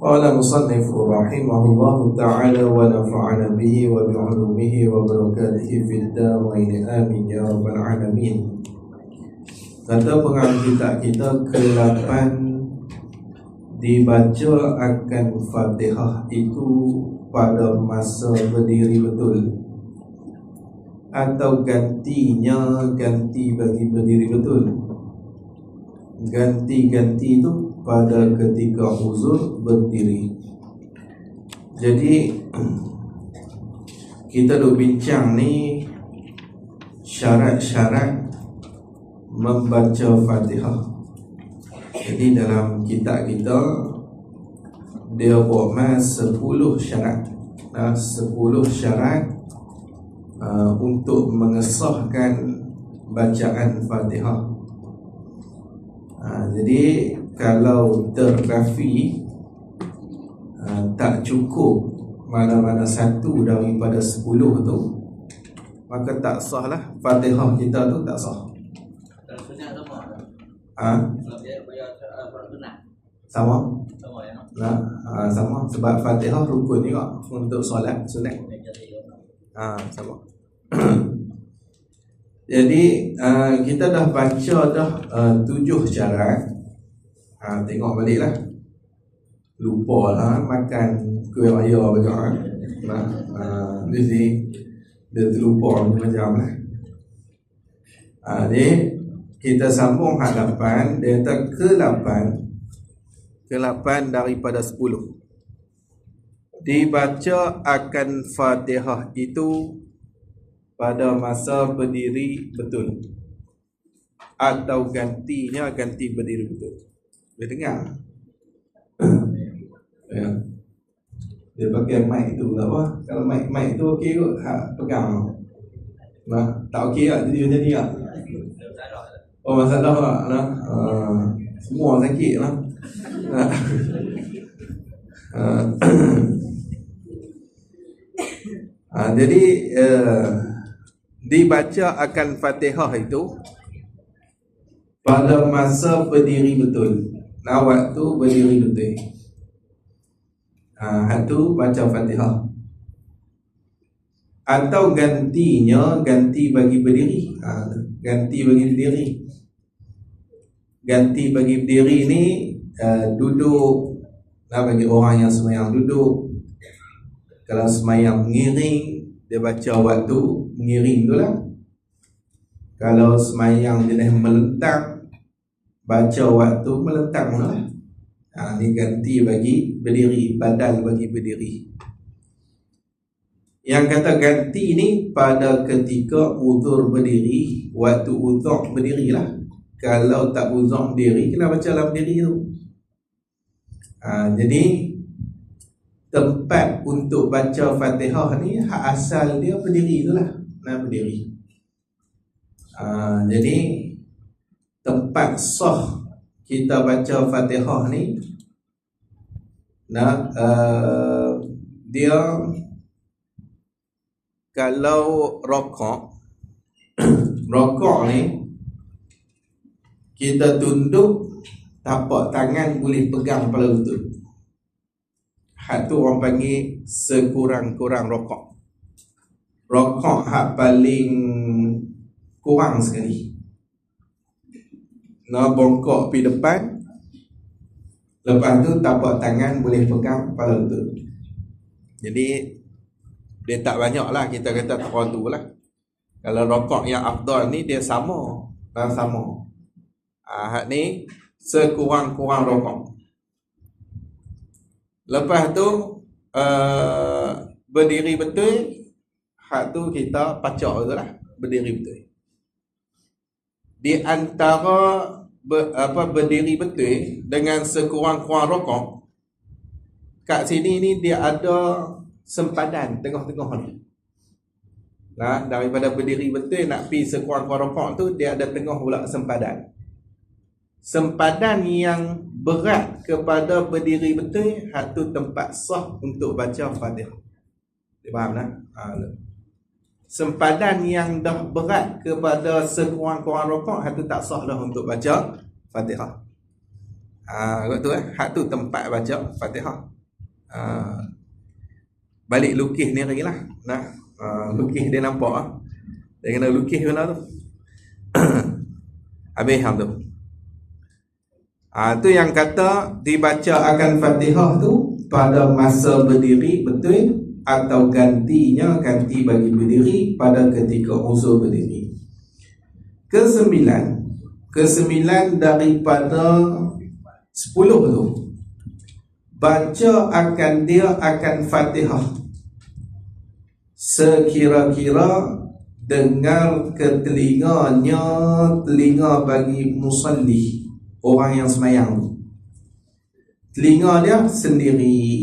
قال مصنف رحمه الله تعالى ونفعنا به وبعلومه وبركاته في الدارين آمين يا رب العالمين. Kata pengarang kita ke-8, dibaca akan Fatihah itu pada masa berdiri betul, atau gantinya ganti bagi berdiri betul. Ganti-ganti itu pada ketika uzur berdiri. Jadi kita dah bincang ni syarat-syarat membaca Fatihah. Jadi dalam kitab kita dia buat 10 syarat. 10 syarat untuk mengesahkan bacaan Fatihah. Jadi kalau terkafi tak cukup mana-mana satu daripada 10 tu, maka tak sah lah Fatihah kita tu, tak sah. Sama? Sama, sebab Fatihah rukun juga untuk solat sunat. Sama. Jadi kita dah baca dah 7 syarat. Tengok balik lah. Lupa lah makan kuih raya macam dia terlupa macam lah. Jadi kita sambung hadapan. Dia kata ke-8 daripada 10. Dibaca akan Fatihah itu pada masa berdiri betul, atau gantinya ganti berdiri betul. Boleh dengar? Ya. Dia pakai mic tu tak apa. Kalau mic tu okey kot, pegang. Tak okey tak jadi tak? Oh, masalah lah. Semua sakit lah. Jadi dibaca akan Fatihah itu pada masa berdiri betul. Waktu berdiri betul. Itu baca Fatihah. Atau gantinya ganti bagi berdiri. Ganti bagi berdiri. Ganti bagi berdiri ni duduk. Bagi orang yang semayang duduk. Kalau semayang mengiring, dia baca waktu mengiring tu lah. Kalau semayang jenis melentang, baca waktu melentang lah. Ni ganti bagi berdiri, badal bagi berdiri. Yang kata ganti ni pada ketika uzur berdiri, waktu uzur berdiri lah. Kalau tak uzur berdiri, kena baca dalam berdiri tu. Jadi tempat untuk baca Fatihah ni hak asal dia berdiri tu lah. Berdiri. Jadi tempat sah kita baca Fatihah ni dia kalau rokok ni kita tunduk, tapak tangan boleh pegang kepala lutut. Hak tu orang panggil sekurang-kurang rokok. Rokok hak paling kurang sekali. Bongkok pergi depan, lepas tu tapak tangan boleh pegang kepala lutut. Jadi dia tak banyak lah kita kata teradu lah. Kalau rokok yang afdal ni dia sama. Hak ni sekurang-kurang rokok. Lepas tu berdiri betul. Hak tu kita pacak tu lah, berdiri betul. Di antara berdiri betul dengan sekurang-kurang rokok, kat sini ni dia ada sempadan tengah-tengah ni. Daripada berdiri betul nak pi sekurang-kurang rokok tu, dia ada tengah pula sempadan. Sempadan yang berat kepada berdiri betul, hak tu tempat sah untuk baca Fatihah. Dia faham tak? Sempadan yang dah berat kepada sekurang-kurang rokok, hak tu tak sah dah untuk baca Fatihah. Kot tu hak tu tempat baca Fatihah. Balik lukis ni lagi lah. Lukis dia nampak dia kena lukis benda tu. Habis hang tu. Tu yang kata dibaca akan Fatihah tu pada masa berdiri betul, atau ganti bagi berdiri pada ketika usul berdiri. Kesembilan daripada 10 tu, baca akan dia akan Fatihah sekira-kira dengar ke telinga bagi musalli, orang yang semayang tu. Telinga dia sendiri.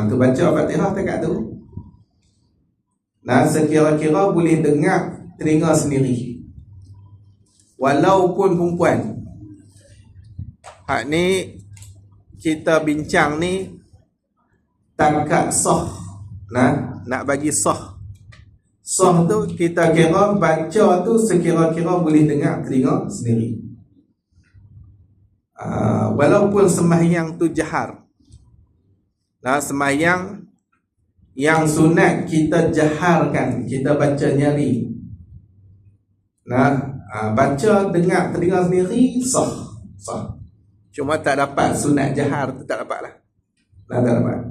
Tu baca Fatihah dekat tu. Sekira-kira boleh dengar telinga sendiri. Walaupun perempuan. Hak ni kita bincang ni takat sah. Nak bagi sah. Sah tu kita kira baca tu sekira-kira boleh dengar telinga sendiri. Walaupun sembahyang tu jahar. Sembahyang yang sunat kita jaharkan, kita baca nyari. Baca dengar telinga sendiri sah. Cuma tak dapat sunat jahar tu, tak dapat lah. Tak dapat.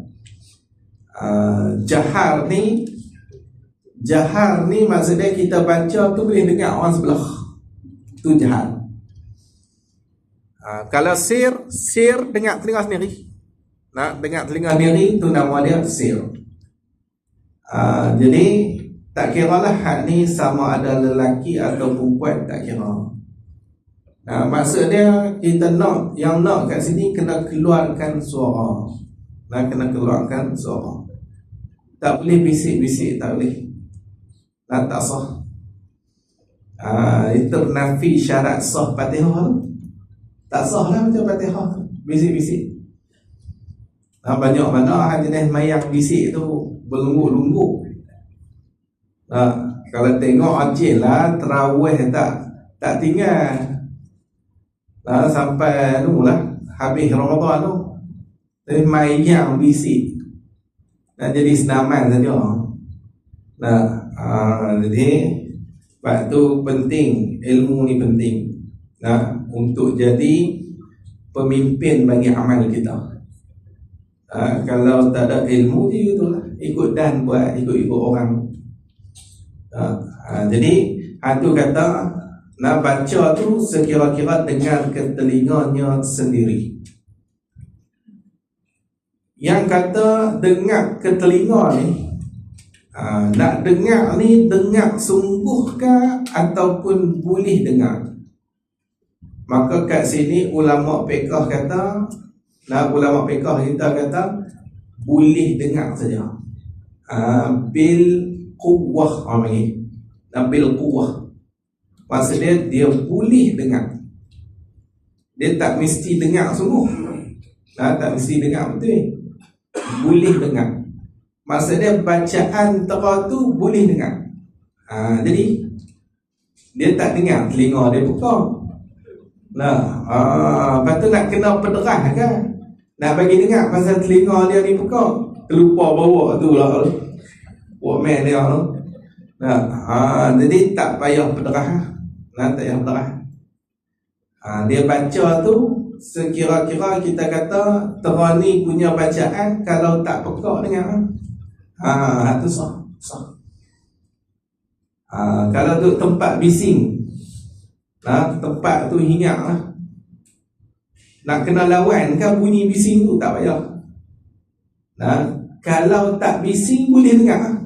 Jahar ni maksudnya kita baca tu boleh dengar orang sebelah. Tu jahar. Kalau sir dengar telinga sendiri. Dengar telinga sendiri tu nama dia sir. Jadi tak kira lah hak ni sama ada lelaki atau perempuan, tak kira. Maksud dia kita nak kat sini kena keluarkan suara. Kena keluarkan suara. Tak boleh bisik-bisik, tak boleh. Tak sah. Itu nafi syarat sah Fatihah tu. Tak sah lah macam Fatihah tu, bisik-bisik. Banyak mana jenis mayang bisik tu berlungguk-lungguk. Kalau tengok Aceh lah, terawih tak tinggal. Sampai tu lah habis Ramadan tu. Jadi mayang bisik. Jadi senaman saja. Jadi sebab tu penting, ilmu ni penting. Untuk jadi pemimpin bagi amal kita. Kalau tak ada ilmu je itulah, ikut dan buat, ikut orang. Jadi hantu kata nak baca tu sekira-kira dengar ke telinganya sendiri. Yang kata dengar ke telinga ni, nak dengar ni dengar sungguhkah ataupun boleh dengar? Maka kat sini ulama fiqh kata, ulama fiqh kita kata boleh dengar saja. Bil quwwah panggil. Bil quwwah. Maksudnya dia boleh dengar. Dia tak mesti dengar sungguh. Tak mesti dengar betul. Boleh dengar. Maksudnya bacaan tera tu boleh dengar. Jadi dia tak dengar, telinga dia buka. Lepas tu nak kena pederah kan, nak bagi dengar pasal telinga dia ni buka, terlupa bawa tu lah workman dia tu. Jadi tak payah pederah. Tak payah pederah. Dia baca tu sekira-kira kita kata terani punya bacaan, kalau tak pekak dengar, tu sah. Kalau tu tempat bising, tempat tu hinyak lah, nak kena lawan kan bunyi bising tu, tak payah. Kalau tak bising boleh dengar.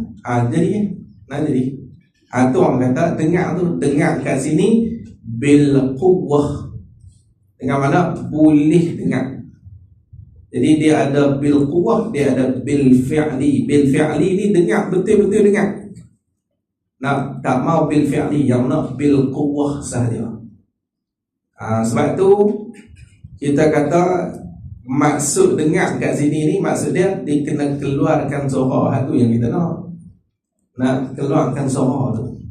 Jadi tu orang kata dengar tu, dengar kat sini bil quwwah. Dengan mana boleh dengar. Jadi dia ada bil quwwah, dia ada bil fi'li. Bil fi'li ni dengar, betul-betul dengar. Tak mau bil fi'li, yang nak bil quwwah sahaja. Sebab tu kita kata maksud dengar kat sini ni, maksud dia kena keluarkan suara. Itu yang kita nak keluarkan suara tu.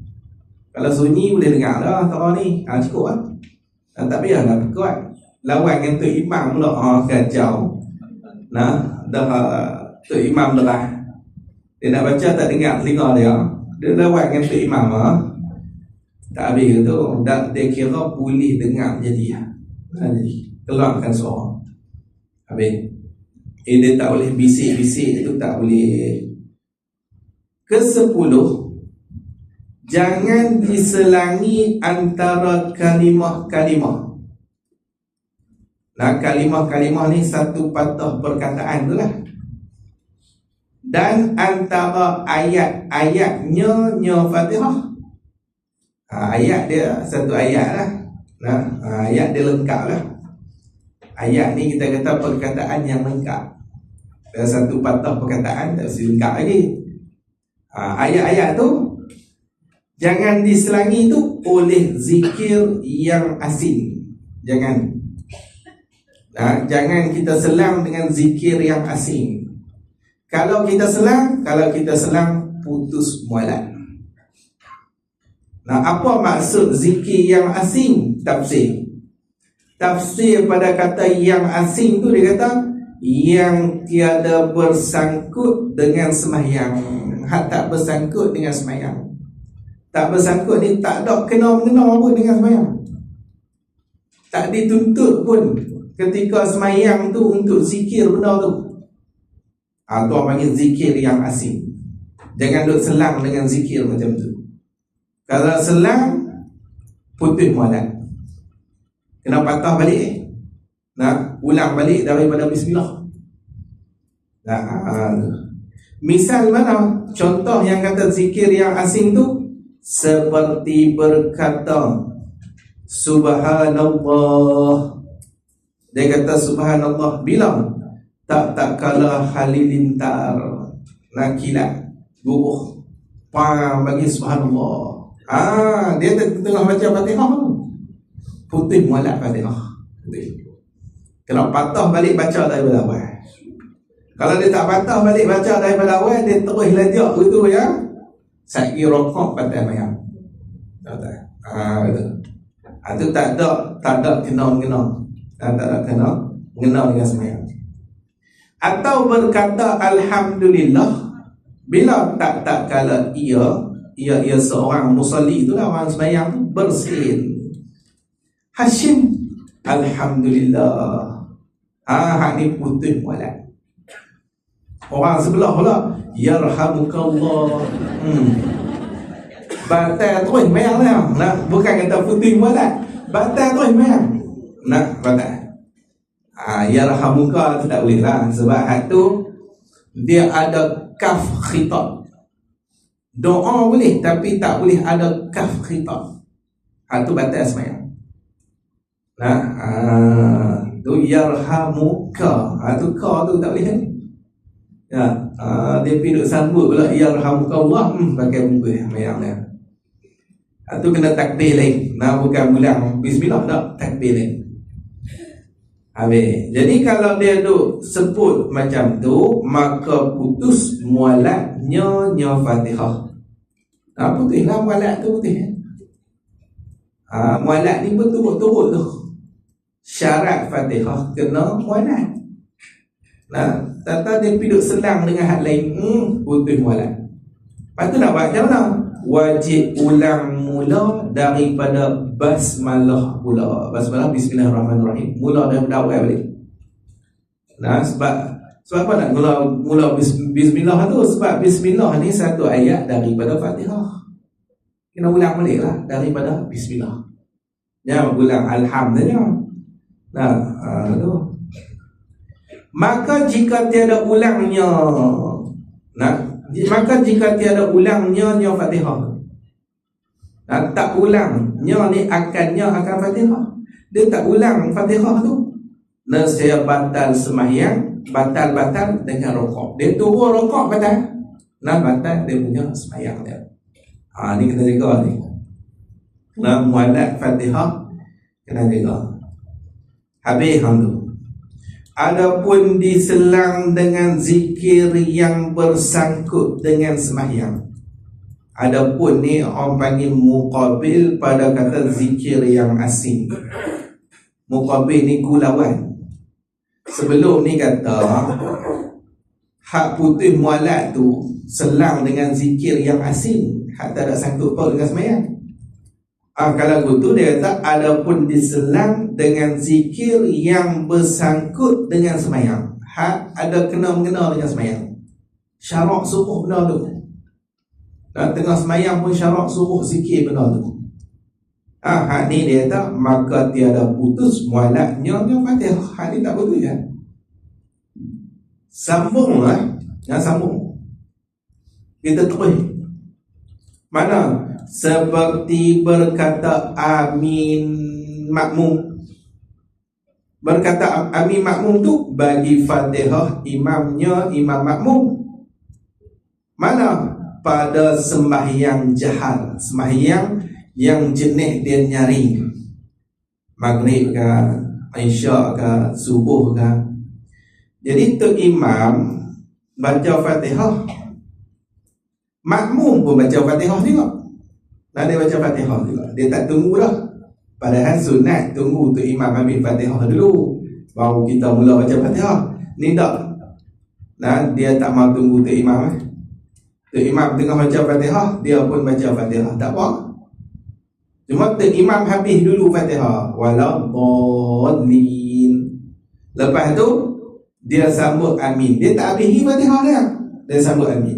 Kalau sunyi boleh dengar dah suara ni, cukup lah. Tak payah nak kuat. lawan dengan Tok Imam pula. Kacau. Nah, dah Tok Imam dah. Dia nak baca tak dengar telinga dia. Dia lawan dengan Tok Imam. Tak habis tu, dia kira boleh dengar jadi. Jadi keluarkan suara. Habis. Dia tak boleh bisik-bisik tu, tak boleh. Ke-10, jangan diselangi antara kalimah-kalimah. Nah, kalimah-kalimah ni satu patah perkataan tu lah. Dan antara ayat-ayatnya Fatihah. Ayat dia satu ayat lah. Nah, ayat dia lengkap lah. Ayat ni kita kata perkataan yang lengkap. Dan satu patah perkataan tak mesti lengkap lagi. Ayat-ayat tu jangan diselangi tu oleh zikir yang asing. Jangan kita selang dengan zikir yang asing. Kalau kita selang putus mualat. Nah, apa maksud zikir yang asing? Tafsir pada kata yang asing tu dia kata yang tiada bersangkut dengan sembahyang. Tak bersangkut dengan sembahyang. Tak bersangkut ni tak ada kena-mengena pun dengan sembahyang. Tak dituntut pun ketika sembahyang tu untuk zikir benda tu. Tu orang panggil zikir yang asing. Jangan duk selang dengan zikir macam tu. Kalau selang, putus mualat. Kena patah balik. Ulang balik daripada bismillah. Misal mana? Contoh yang kata zikir yang asing tu seperti berkata Subhanallah. Dia kata Subhanallah bila tak kala halilintar kilat gubuh bagi Subhanallah. Dia tengah baca Fatihah tu, putih mualat Fatihah. Kena patah balik baca daripada awal. Kalau dia tak patah balik baca daripada awal, dia terus lajak gitu ya. Saiki rokok pada mayang. Itu tak ada kena-mengena. Tak ada kena-mengena dengan sembahyang. Atau berkata Alhamdulillah bila tak kala ia seorang musalli itulah, orang sembahyang tu bersin. Hashim Alhamdulillah. Hak ni putih mualat. Orang sebelah pula yarhamukallah. Batal terus sembahyang lah. Bukan kata putih mualat, batal terus sembahyang. Batal. Yarhamuka tu tak boleh lah. Sebab hak tu dia ada kaf khitab. Doa boleh tapi tak boleh ada kaf khitab. Tu batal sembahyang. Tu yarhamuka. Tu ka tu tak boleh kan? Dia pergi duk sambut pula yarhamukallah, pakai muka sembahyang dia. Tu kena takbir lain. Bukan ulang bismillah, tak, takbir lain. Habis. Jadi kalau dia duk sebut macam tu, maka putus mualatnya Fatihah. Putihlah mualat tu, putih. Mualat ni berturut-turut tu. Syarat Fatihah kena mualat. Tata dia piduk selang dengan hak lain, putus mualat. Lepas tu nak buat macam mana? Wajib ulang mula daripada basmalah pula. Basmalah bismillahirrahmanirrahim. Mula daripada awal balik. Sebab apa nak mula bismillah tu? Sebab bismillah ni satu ayat daripada Fatihah. Kena ulang balik lah daripada bismillah. Jangan ulang alhamdulillah. Tu. Maka jika tiada ulangnya Fatihah. Tak ulangnya ni akan Fatihah. Dia tak ulang Fatihah tu, nescaya batal sembahyang, batal dengan rokok. Dia turun rokok batal. Batal dia punya sembahyang dia. Ni kena jaga ni. Mualat Fatihah kena jaga. Habis tu. Adapun diselang dengan zikir yang bersangkut dengan sembahyang. Adapun ni orang panggil muqabil pada kata zikir yang asing. Muqabil ni kulawan. Sebelum ni kata hak putih mualat tu selang dengan zikir yang asing, hak tak ada sangkut paut dengan semayang. Kalau begitu dia kata adapun diselang dengan zikir yang bersangkut dengan semayang, hak ada kena-mengena dengan semayang. Syarak suruh benda tu. Dan tengah semayang pun syarak suruh zikir benda tu. Hak ni dia kata maka tiada putus mualatnya dengan Fatihah. Hak ni tak putus ya. Sambung lah. Jangan sambung. Kita terus. Mana? Seperti berkata amin makmum. Berkata amin makmum tu bagi Fatihah imamnya imam makmum. Mana? Pada sembahyang jahar, sembahyang yang jenis dia nyaring, maghrib ke, isyak ke, subuh ke. Jadi tu imam baca Fatihah, makmum pun baca Fatihah juga. Dan dia baca Fatihah juga. Dia tak tunggu dah. Padahal sunat tunggu tu imam ambil Fatihah dulu, baru kita mula baca Fatihah. Ni tak. Dan dia tak mahu tunggu tu imam. Tu imam tengah baca Fatihah, dia pun baca Fatihah. Tak apa. Cuma tu imam habis dulu Fatihah. Waladdallin. Lepas tu dia sambut amin. Dia tak habis Fatihah dia. Dia sambut amin.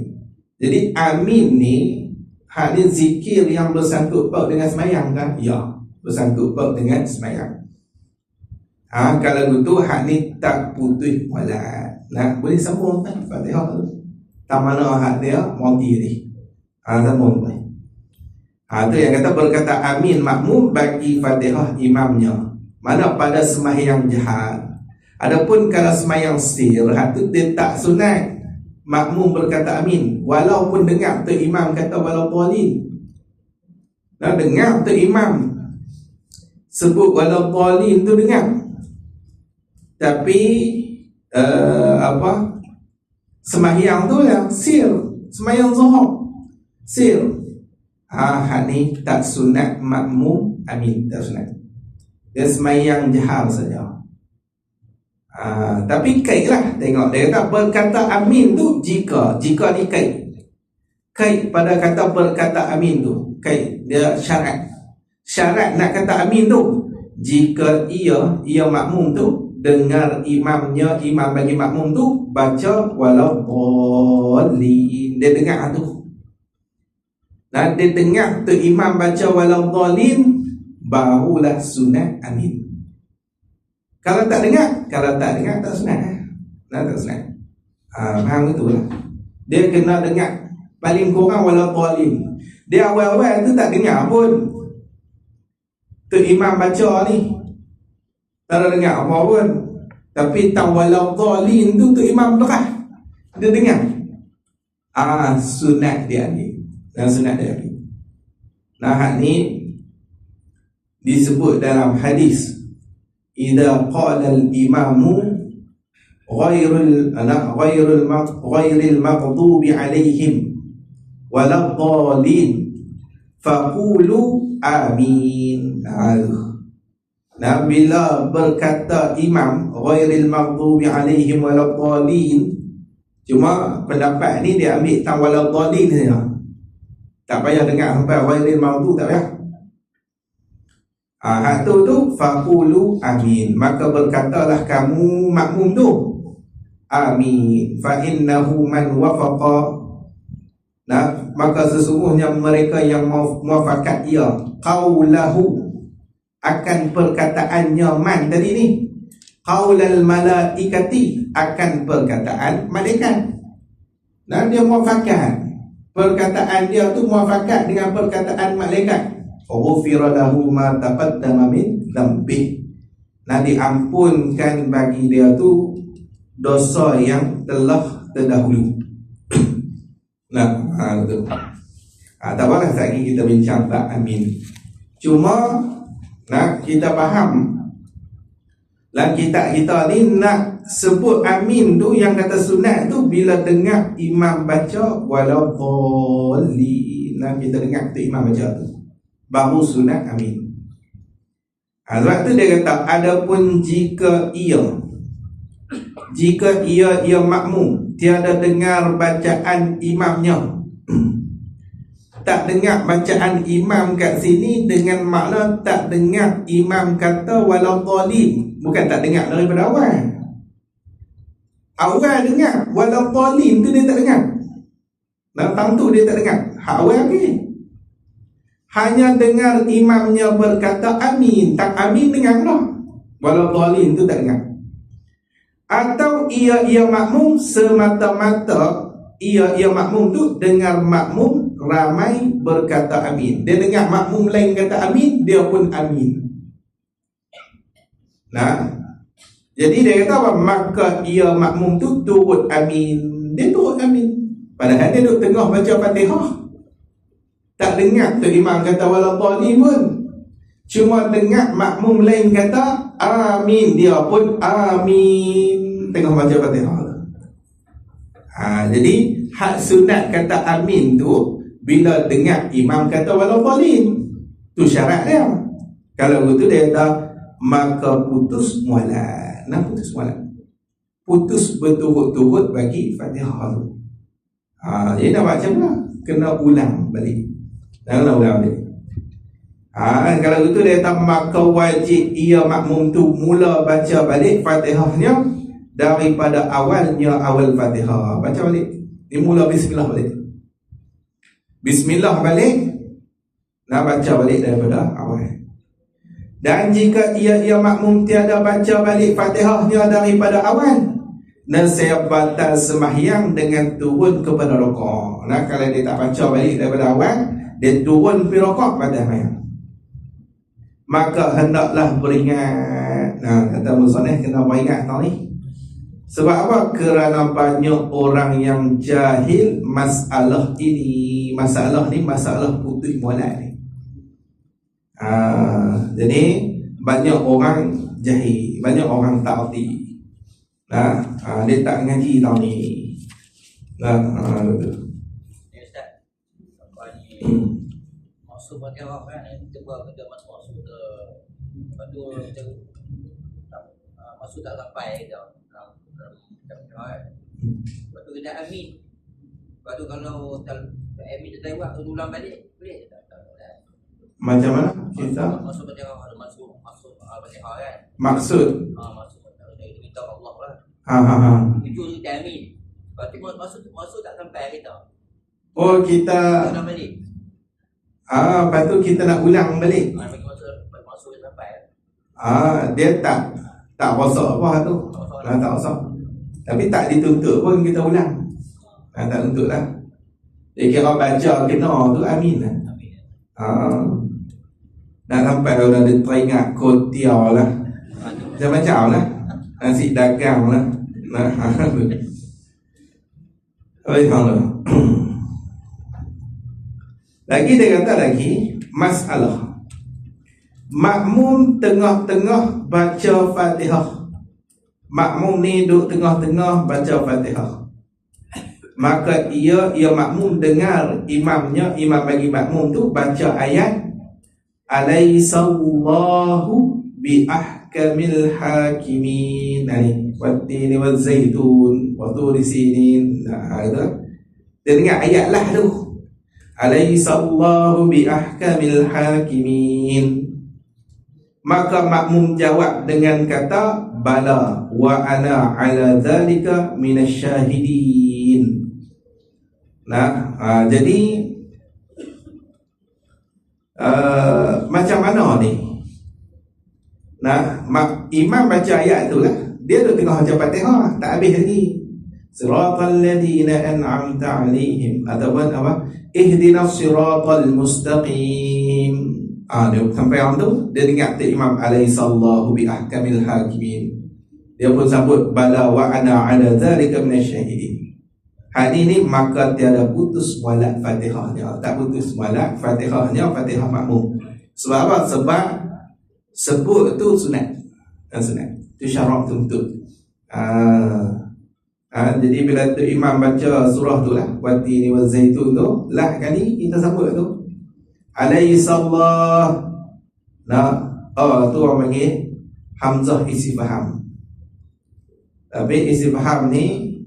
Jadi amin ni hak ni zikir yang bersangkut paut dengan semayang kan? Ya, bersangkut paut dengan semayang. Kalau begitu hak ni tak putus mualat. Nah, boleh sambung kan Fatihah tu. Tak mana hak dia monti ni. Sambung boleh. Tu yang kata berkata amin makmum bagi Fatihah imamnya. Mana pada sembahyang jahar. Adapun kalau sembahyang sir, hak tu dia tak sunat makmum berkata amin, walaupun dengar tu imam kata walaupun. Nah, dengar tu imam sebut walaupun tu dengar. Tapi sembahyang tu lah sir, sembahyang zuhur sir. Hak ni tak sunat makmum amin, tak sunat. Dia sembahyang jahar saja. Tapi kait lah. Tengok dia kata berkata amin tu jika ni kait pada kata berkata amin tu, kait dia syarat nak kata amin tu jika ia makmum tu dengar imamnya, imam bagi makmum tu baca waladdallin. Dia dengar tu. Dan dia dengar tu imam baca waladdallin, barulah sunat amin. Kalau tak dengar tak sunat. Tak sunat. Faham itulah. Dia kena dengar paling kurang waladdallin. Dia awal-awal tu tak dengar pun. Tu imam baca ni tak ada dengar apa pun. Tapi tahu waladdallin tu imam lekas. Dia dengar. Sunat dia ni. Dan sunat dia ni. Nah, hak ni disebut dalam hadis. Idza qala al-imamu ghairil maghdubi alaihim waladdallin faqulu amin. Nah, bila berkata imam ghairil maghdubi alaihim waladdallin, cuma pendapat ni dia ambil tang waladdallin saja. Tak payah dengar sampai ghairil maghdubi, tak payah. Hak tu faqulu amin, maka berkatalah kamu makmum tu amin, fa innahu man wafaqa. Nah, maka sesungguhnya mereka yang muafakat ia qaulahu akan perkataannya man tadi ni, qaulal malaikati akan perkataan malaikat. Nah, dia muafakat, perkataan dia tu muafakat dengan perkataan malaikat. Ghufira lahu ma taqaddama min dhanbi. Nah, diampunkan bagi dia tu dosa yang telah terdahulu. Nah, betul. Tak apalah lagi kita bincang tak amin. Cuma nak kita faham dalam kitab kita ni nak sebut amin tu yang kata sunat tu bila dengar imam baca waladdallin. Nah, kita dengar tu imam baca tu baru sunat amin. Sebab tu dia kata, adapun jika ia makmum tiada dengar bacaan imamnya. Tak dengar bacaan imam kat sini dengan makna tak dengar imam kata walau dhalim. Bukan tak dengar daripada awal. Awal dengar, walau dhalim tu dia tak dengar. Datang tu dia tak dengar. Hak awal lagi. Hanya dengar imamnya berkata amin. Tak amin dengar lah. Walau dhalim tu tak dengar. Atau ia makmum semata-mata ia makmum tu dengar makmum ramai berkata amin. Dia dengar makmum lain kata amin, dia pun amin. Nah, jadi dia kata apa? Maka ia makmum tu turut amin. Dia turut amin. Padahal dia duduk tengah baca Fatihah. Tak dengar tu imam kata wala dhalim pun. Cuma dengar makmum lain kata amin, dia pun amin tengah baca Fatihah. Jadi hak sunat kata amin tu bila dengar imam kata walau dhalim. Tu syarat dia. Kalau begitu dia kata maka putus mualat. Nah, putus mualat. Putus berturut-turut bagi Fatihah tu. Jadi nak baca pula kena ulang balik. Kena ulang balik. Kalau begitu dia kata maka wajib ia makmum tu mula baca balik Fatihahnya daripada awal Fatihah. Baca balik. Dia mula bismillah balik. Bismillah balik. Nak baca balik daripada awal. Dan jika ia makmum tiada baca balik Fatihahnya daripada awal, nescaya batal sembahyang dengan turun kepada rakaat. Nah, kalau dia tak baca balik daripada awal, dia turun pi rakaat batal sembahyang. Maka hendaklah beringat. Kata musannif kena beringat tau ni. Sebab apa? Kerana banyak orang yang jahil masalah ini. Masalah ni masalah putus mualat ni. Jadi banyak orang jahil, banyak orang tak erti. Dia tak ngaji tau ni. Betul. Ustaz, apa ni maksud bagi orang kan kita buat benda maksud ke padu maksud tak sampai dah. Lepas tu kita amin. Lepas tu kalau amin tu tak buat ulang balik boleh tak? Macam mana kita masuk Fatihah ada masuk Fatihah kan? Maksud kita minta Allah lah. Itu kita amin. Lepas tu masuk tak sampai kita. Oh, kita ulang balik. Lepas tu kita nak ulang balik. Bagi masuk sampai. Dia tak rosak apa tu. Tak rosak. Tapi tak dituntut pun kita ulang. Tak tuntut lah. Dia kira baca kena tu amin lah. Nak sampai orang dia teringat kotiau lah. Macam-macam lah. Nasi dagang lah. Lagi dia kata lagi masalah makmum tengah-tengah baca Fatihah. Makmum ni duduk tengah-tengah baca Fatihah. Maka ia makmum dengar imamnya, imam bagi makmum tu baca ayat Alaihissallahu bi ahkamil hakimin. Wattini wazzaitun wa turi sinin. Dia dengar ayat lah tu. Alaihissallahu bi ahkamil hakimin. Maka makmum jawab dengan kata bala wa ana ala dzalika minasyahidin. Jadi macam mana ni? Imam baca ayat tu lah. Dia duduk tengah baca Fatihah, tak habis lagi. Siratal ladzina an'amta 'alaihim ataupun apa? Ihdinas siratal mustaqim. Dia sampai yang tu dia ingat tu Imam Alaihissallahu bi ahkamil hakimin. Dia pun sambut bala wa ana 'ala dzalika minasyahidin. Hari ini maka tiada putus mualat Fatihahnya. Tak putus mualat Fatihahnya, Fatihah makmum. Sebab apa? Sebab sebut tu sunat. Sunat. Itu syarat tuntut. Jadi bila tu imam baca surah tu lah, Wattini wazzaitun tu, lah kali kita sambut tu. Alaihissallah. tu orang panggil hamzah istifham. Tapi istifham ni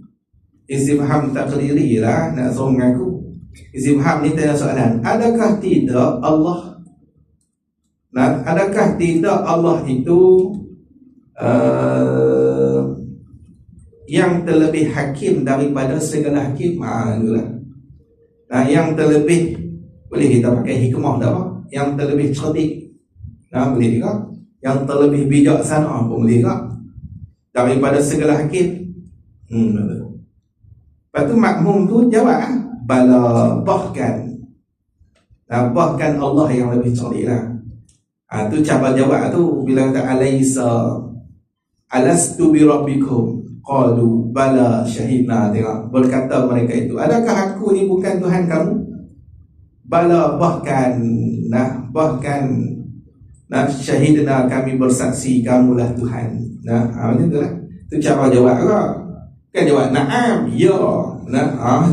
istifham taqriri lah, nak suruh mengaku. Istifham ni tanya soalan, adakah tidak Allah, adakah tidak Allah itu yang terlebih hakim daripada segala hakim? Itulah. Yang terlebih, boleh kita pakai hikmah tak apa? Yang terlebih cerdik, boleh juga. Yang terlebih bijaksana pun boleh juga, daripada segala hakim. Lepas tu makmum tu jawab, bala, bahkan Allah yang lebih cerdik lah. Tu cara jawab tu bila kata alaysa alastu bi rabbikum qalu bala syahidna. Tengok, berkata mereka itu, adakah aku ni bukan Tuhan kamu? Bala, bahkan syahidna, kami bersaksi kamulah Tuhan. Macam tu lah. Tu cara jawab ke? Kan jawab na'am, ya.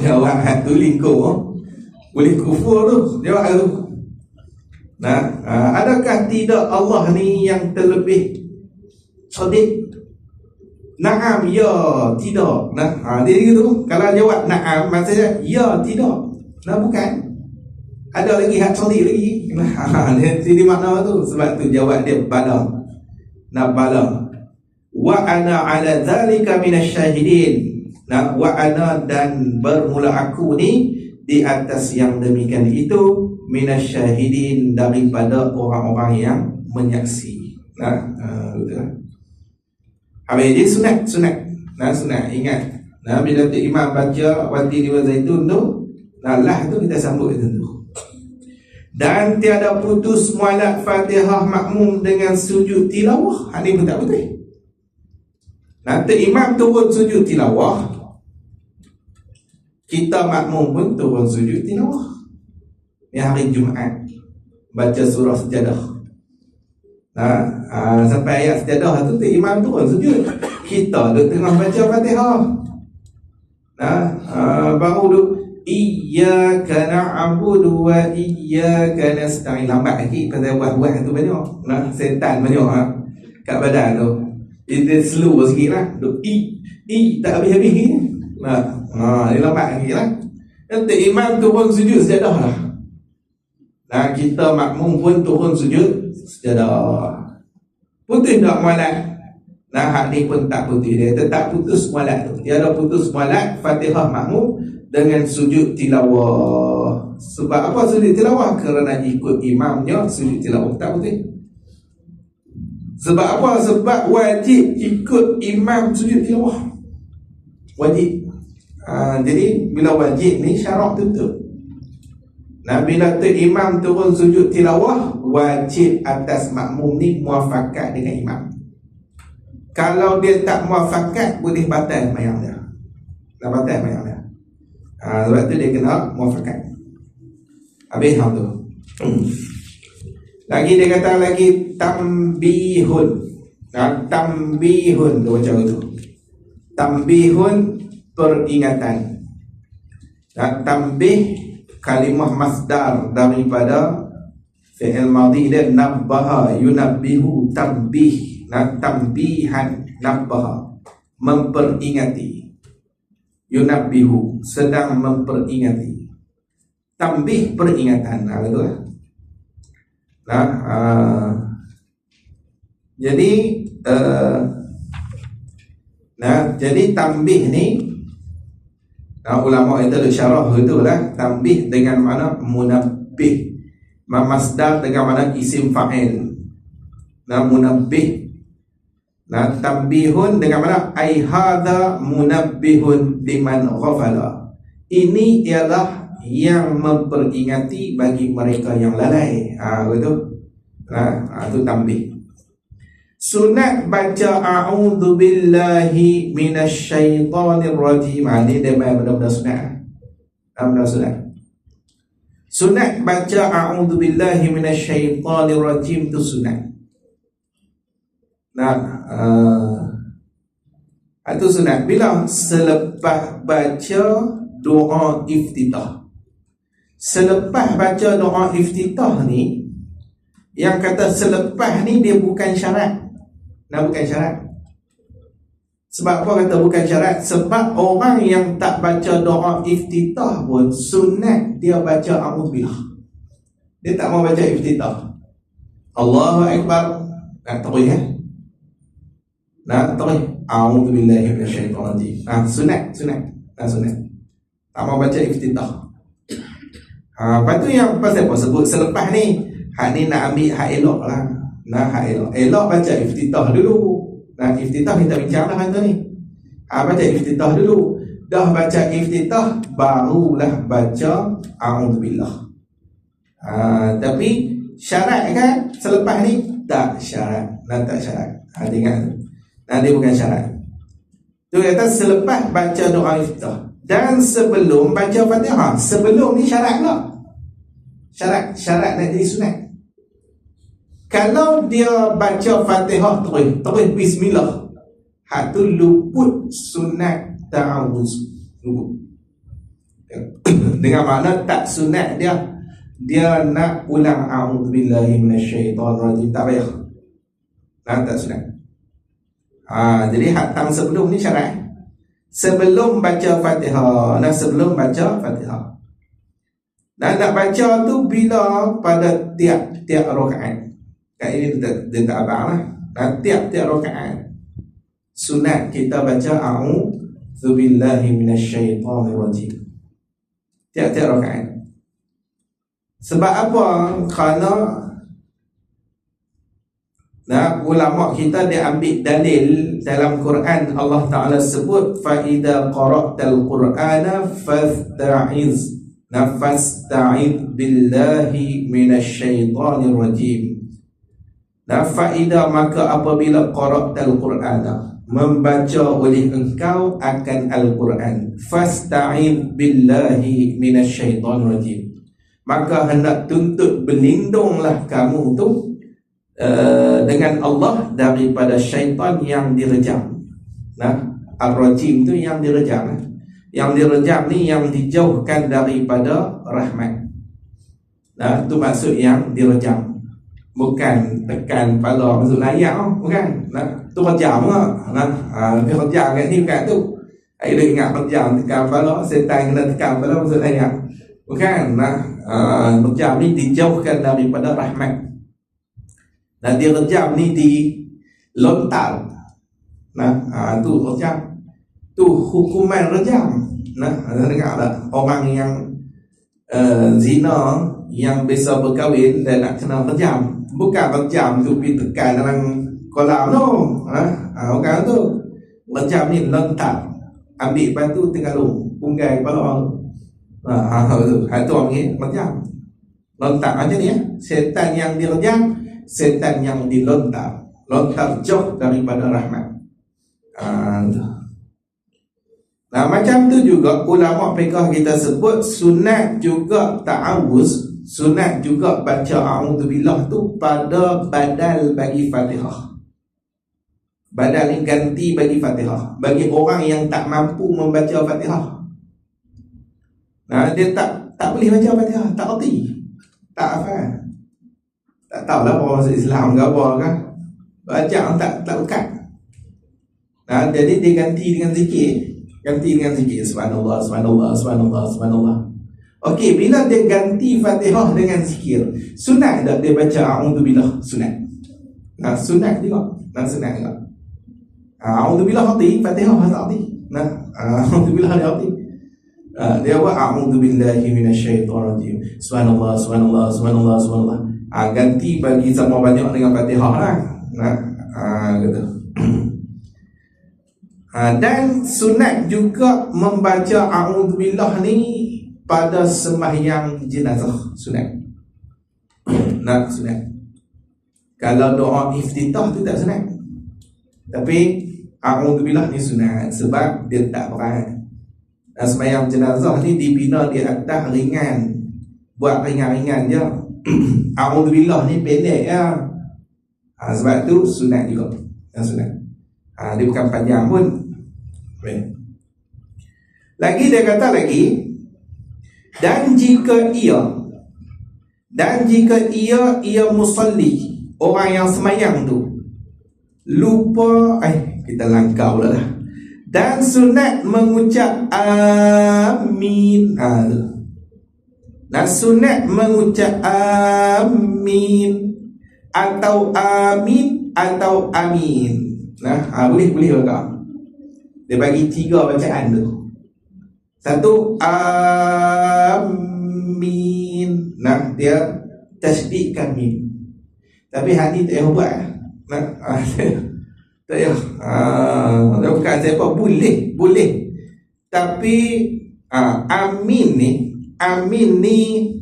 Jawab tu lingkup, boleh kufur tu jawab tu. Adakah tidak Allah ni yang terlebih cerdik? Na'am, ya, tidak. Dia gitu. Kalau jawab na'am, maksudnya ya, tidak. Bukan. Ada lagi hak cerdik lagi. Jadi makna tu. Sebab tu jawab dia bala. Bala. Wa ana ala zalika minasyahidin. Wa ana, dan bermula aku ni di atas yang demikian itu, minasyahidin, daripada orang-orang yang menyaksi. Betul. Habis dia sunat. Sunat, ingat. Bila tu imam baca Watini wa Zaitun tu, lah tu kita sambut itu tu. Dan tiada putus mualaf Fatihah makmum dengan sujud tilawah. Ini pun tak betul. Nanti imam turun sujud tilawah, kita makmum pun turun sujud tilawah. Ni hari Jumaat baca surah Sejadah. Sampai ayat Sejadah tu imam turun sujud, kita duduk tengah baca Fatihah. Baru duduk iyyaka na'budu wa iyyaka nasta'in. Lambat lagi pasal buah-buah tu banyak. Setan banyak kat badan tu. Dia slow sikit lah. Duk tak habis-habis. Dia lambat lagi lah. Nanti imam turun sujud sejadah lah. Kita makmum pun turun sujud sejadah. Putih tak mualaf? Hak ni pun tak putih. Dia tetap putus mualaf tu. Dia ada putus mualaf Fatihah makmum dengan sujud tilawah. Sebab apa sujud tilawah? Kerana ikut imamnya sujud tilawah. Tak putih. Sebab apa? Sebab wajib ikut imam sujud tilawah. Wajib. Jadi bila wajib ni syarat tutup. Bila tu imam turun sujud tilawah, wajib atas makmum ni muafakat dengan imam. Kalau dia tak muafakat, boleh batal mayang dia. Batal mayang dia. Sebab tu dia kena muafakat. Habis hal tu. Lagi dia kata lagi tambihun. Tambihun tu macam tu. Tambihun, peringatan. Tambih kalimah masdar daripada fi'il madhi dia nabbaha yunabbihu tambih. Tambihan, nabbaha, memperingati. Yunabbihu, sedang memperingati. Tambih, peringatan. Gitu lah. Jadi tambih ni, ulama itu syarah itulah, tambih dengan makna munabbih, masdar dengan makna isim fa'il. Munabbih. Tambihun dengan makna ai hadza munabbihun liman ghafala. Ini ialah yang memperingati bagi mereka yang lalai. Betul. Itu tambih. Sunat baca a'udzu billahi minasyaitonir rajim. Ini dia benar-benar sunat. Benar sunat. Sunat baca a'udzu billahi minasyaitonir rajim itu sunat. Itu sunat. Bila? Selepas baca doa iftitah. Selepas baca doa iftitah ni, Yang kata selepas ni dia bukan syarat. Bukan syarat. Sebab apa kata bukan syarat? Sebab orang yang tak baca doa iftitah pun sunat dia baca a'udzubillah. Dia tak mau baca iftitah. Allahu Akbar. Nak terus Nak terus a'udzubillahi minasyaitonirrajim. Sunat. Sunat. Tak mau baca iftitah. Lepas tu yang pasal apa sebut selepas ni. Hak ni nak ambil hak elok lah. Hak elok. Elok baca iftitah dulu. Iftitah kita bincang lah kata ni. Baca iftitah dulu. Dah baca iftitah, barulah baca a'udzubillah. Tapi syarat kan selepas ni? Tak syarat. Tak syarat. Ingat tu. Dia bukan syarat. Tu kata selepas baca doa iftitah dan sebelum baca Fatihah. Sebelum ni syarat pula. Syarat nak jadi sunat. Kalau dia baca Fatihah terus bismillah, hak tu luput sunat ta'awuz. Luput. Dengan makna tak sunat dia nak ulang a'udzubillahi minasyaitonirrajim, tak payah. Tak sunat. Jadi hak tang sebelum ni syarat. Sebelum baca Fatihah. Sebelum baca Fatihah. Dan nak baca tu bila pada tiap rakaat. Kat ini dia tak abang lah. Tiap-tiap rakaat sunat kita baca a'udzubillahi minasyaitonirrajim. Tiap-tiap rakaat. Sebab apa? Kerana ulama kita dia ambil dalil dalam Quran. Allah Ta'ala sebut fa idza qara'tal qur'ana fasta'idz billahi minasyaitonirrajim. Fa'idah maka apabila qara'tal Qur'ana, membaca oleh engkau akan Al-Quran, fasta'id billahi minasyaitonirrajim, maka hendak tuntut berlindunglah kamu tu dengan Allah daripada syaitan yang direjam. Ar-rajim tu yang direjam. Yang direjam ni yang dijauhkan daripada rahmat. Tu maksud yang direjam. Bukan tekan kepala masuk layak, bukan. Tu rejam ke? Dia rejam kat ni bukan tu. Dia ingat rejam tekan kepala, setan kena tekan kepala masuk layak. Bukan. Rejam ni dijauhkan daripada rahmat. Dan dia rejam ni dilontar. Tu rejam. Tu hukuman rejam. Dengar tak? Orang yang zina, yang biasa berkahwin dan nak kena rejam. Bukan rejam tu pergi tekan dalam kolam tu. Bukan tu. Rejam ni lontar. Ambil batu tenggalung, punggai kepala orang tu. Betul. Tu orang ni rejam. Lontar macam ni setan yang direjam, setan yang dilontar. Lontar jauh daripada rahmat. Macam tu juga ulama fiqh kita sebut sunat juga ta'awuz, sunat juga baca a'udzubillah tu pada badal bagi Fatihah. Badal ni ganti bagi Fatihah. Bagi orang yang tak mampu membaca Fatihah. Dia tak boleh baca Fatihah, tak erti, tak hafal. Tak tahulah apa maksud Islam ke apa kan. Baca tak lekat. Jadi dia ganti dengan zikir. Ganti dengan zikir subhanallah, subhanallah, subhanallah, subhanallah. Okey, bila dia ganti Fatihah dengan zikir, sunat tak dia baca a'udzubillah? Sunat. Sunat juga. Sunat juga. A'udzubillah arti, Fatihah arti. A'udzubillah dia arti. Dia buat a'udzubillahi minasyaitonirrajim. Subhanallah, subhanallah, subhanallah, subhanallah. Ganti bagi sama banyak dengan Fatihah lah. Gitu. Dan sunat juga membaca a'udzubillah ni pada sembahyang jenazah. Sunat. Sunat. Kalau doa iftitah tu tak sunat. Tapi a'udzubillah ni sunat sebab dia tak berat. Sembahyang jenazah ni dibina di atas ringan. Buat ringan-ringan je. A'udzubillah ni pendek ya. Sebab tu sunat juga. Sunat. Dia bukan panjang pun. Lagi dia kata lagi, dan jika ia Dan jika ia musalli, orang yang semayang tu lupa, kita langkau lah. Dan sunat mengucap amin. Dan sunat mengucap amin atau amin atau amin. Boleh tak? Dia bagi 3 bacaan tu. Satu amin. Dia tasydidkan mim. Tapi hati tak payah buat. Tak payah. Bukan siapa boleh. Tapi amin ni